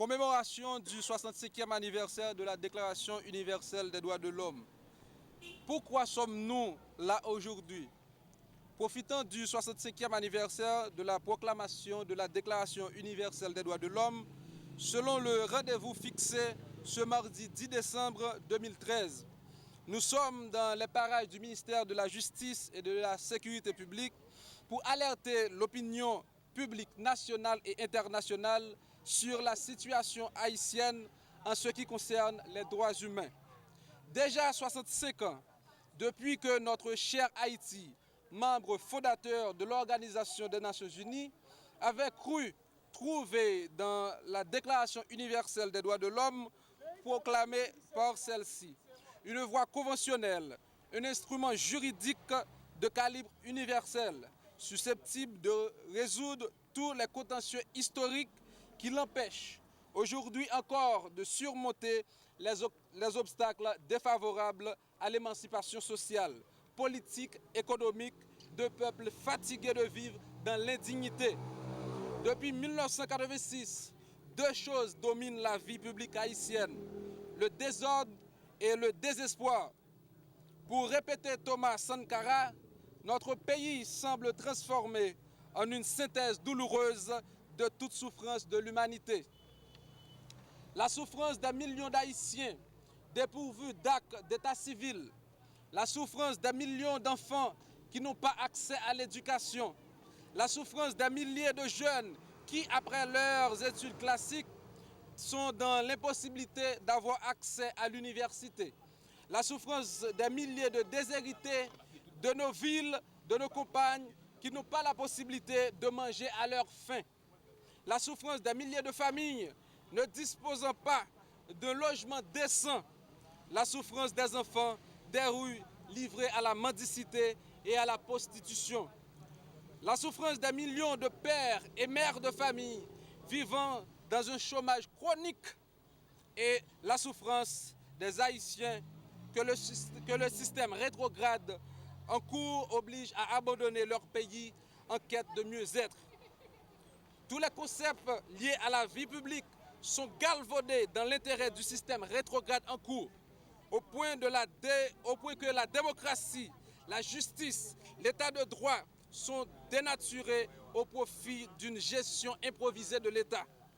Commémoration du 65e anniversaire de la Déclaration universelle des droits de l'homme. Pourquoi sommes-nous là aujourd'hui? Profitant du 65e anniversaire de la proclamation de la Déclaration universelle des droits de l'homme, selon le rendez-vous fixé ce mardi 10 décembre 2013, nous sommes dans les parages du ministère de la Justice et de la Sécurité publique pour alerter l'opinion publique nationale et internationale sur la situation haïtienne en ce qui concerne les droits humains. Déjà 65 ans, depuis que notre cher Haïti, membre fondateur de l'Organisation des Nations Unies, avait cru trouver dans la Déclaration universelle des droits de l'homme proclamée par celle-ci une voie conventionnelle, un instrument juridique de calibre universel, susceptible de résoudre tous les contentieux historiques qui l'empêchent aujourd'hui encore de surmonter les obstacles défavorables à l'émancipation sociale, politique, économique de peuples fatigués de vivre dans l'indignité. Depuis 1986, deux choses dominent la vie publique haïtienne, le désordre et le désespoir. Pour répéter Thomas Sankara, notre pays semble transformé en une synthèse douloureuse de toute souffrance de l'humanité. La souffrance des millions d'Haïtiens dépourvus d'actes d'état civil, la souffrance des millions d'enfants qui n'ont pas accès à l'éducation, la souffrance des milliers de jeunes qui, après leurs études classiques, sont dans l'impossibilité d'avoir accès à l'université, la souffrance des milliers de déshérités de nos villes, de nos campagnes, qui n'ont pas la possibilité de manger à leur faim, la souffrance des milliers de familles ne disposant pas de logement décent, la souffrance des enfants des rues livrés à la mendicité et à la prostitution, la souffrance des millions de pères et mères de famille vivant dans un chômage chronique et la souffrance des Haïtiens que le système rétrograde en cours oblige à abandonner leur pays en quête de mieux-être. Tous les concepts liés à la vie publique sont galvaudés dans l'intérêt du système rétrograde en cours, au point que la démocratie, la justice, l'état de droit sont dénaturés au profit d'une gestion improvisée de l'État.